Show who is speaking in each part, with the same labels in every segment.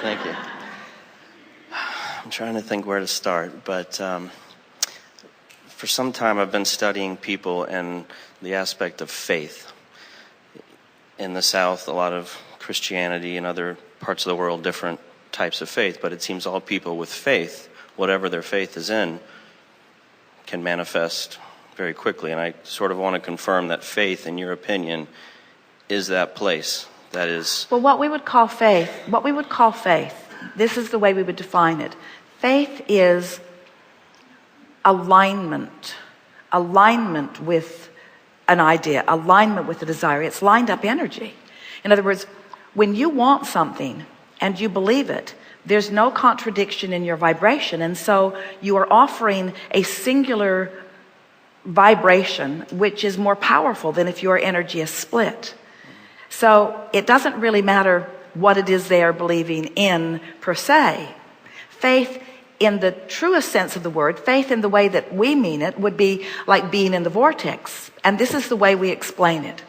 Speaker 1: Thank you. I'm trying to think where to start, but for some time I've been studying people and the aspect of faith. In the South, a lot of Christianity, in other parts of the world, different types of faith, but it seems all people with faith, whatever their faith is in, can manifest very quickly. And I sort of want to confirm that faith, in your opinion, is that place that is...
Speaker 2: Well, what we would call faith, this is the way we would define it. Faith is alignment with an idea, alignment with a desire. It's lined up energy. In other words, when you want something and you believe it, there's no contradiction in your vibration, and so you are offering a singular vibration which is more powerful than if your energy is split. So it doesn't really matter what it is they are believing in per se. Faith in the truest sense of the word, faith in the way that we mean it, would be like being in the vortex. And this is the way we explain it.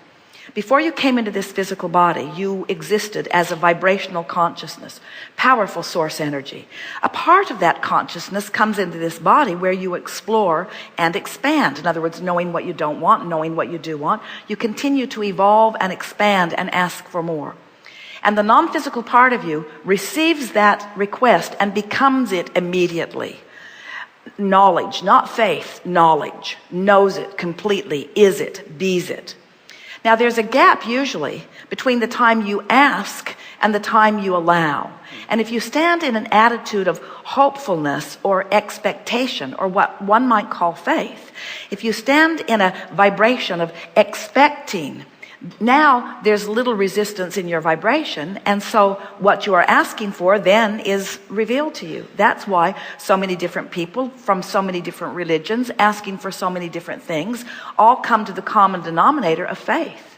Speaker 2: Before you came into this physical body, you existed as a vibrational consciousness, powerful source energy. A part of that consciousness comes into this body where you explore and expand. In other words, knowing what you don't want, knowing what you do want. You continue to evolve and expand and ask for more. And the non-physical part of you receives that request and becomes it immediately. Knowledge, not faith, knowledge. Knows it completely, is it, bees it. Now there's a gap usually between the time you ask and the time you allow. And if you stand in an attitude of hopefulness or expectation, or what one might call faith, if you stand in a vibration of expecting, now there's little resistance in your vibration, and so what you are asking for then is revealed to you. That's why so many different people from so many different religions asking for so many different things all come to the common denominator of faith.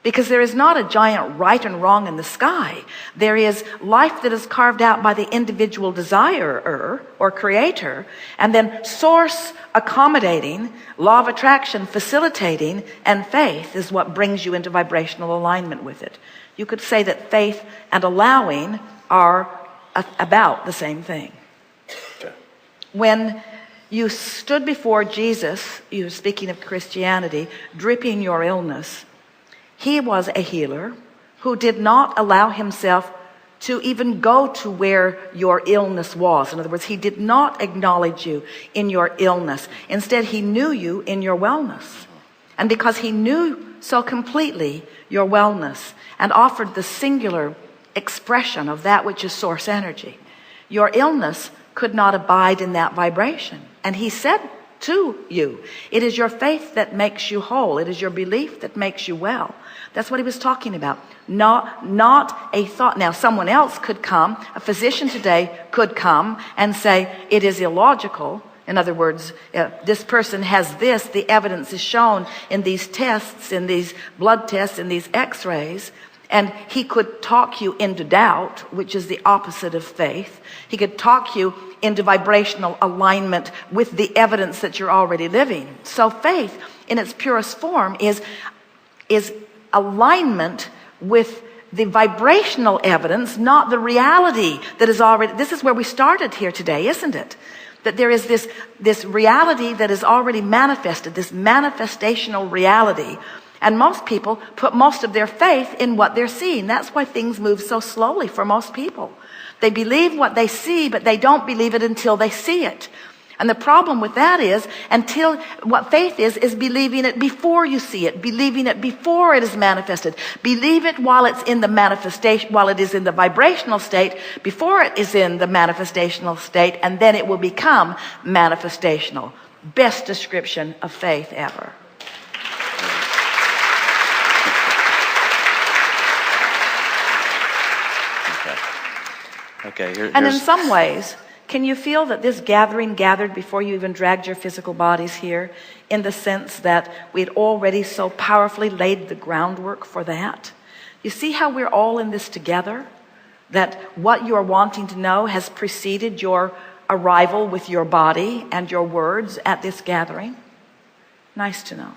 Speaker 2: Because there is not a giant right and wrong in the sky. There is life that is carved out by the individual desirer or creator, and then source accommodating, law of attraction facilitating, and faith is what brings you into vibrational alignment with it. You could say that faith and allowing are about the same thing. Okay. When you stood before Jesus, you were speaking of Christianity, dripping your illness, he was a healer who did not allow himself to even go to where your illness was. In other words, he did not acknowledge you in your illness. Instead, he knew you in your wellness. And because he knew so completely your wellness and offered the singular expression of that which is source energy, your illness could not abide in that vibration. And he said to you, it is your faith that makes you whole. It is your belief that makes you well. That's what he was talking about. Not a thought. Now, someone else could come, a physician today could come and say it is illogical. In other words, this person has this, the evidence is shown in these tests, in these blood tests, in these x-rays. And he could talk you into doubt, which is the opposite of faith. He could talk you into vibrational alignment with the evidence that you're already living. So faith, in its purest form, is alignment with the vibrational evidence, not the reality that is already... This is where we started here today, isn't it? That there is this reality that is already manifested, this manifestational reality. And most people put most of their faith in what they're seeing. That's why things move so slowly for most people. They believe what they see, but they don't believe it until they see it. And the problem with that is, until what faith is believing it before you see it, believing it before it is manifested. Believe it while it's in the manifestation, while it is in the vibrational state, before it is in the manifestational state, and then it will become manifestational. Best description of faith ever.
Speaker 1: Okay.
Speaker 2: And in some ways, can you feel that this gathering gathered before you even dragged your physical bodies here, in the sense that we'd already so powerfully laid the groundwork for that? You see how we're all in this together? That what you are wanting to know has preceded your arrival with your body and your words at this gathering? Nice to know.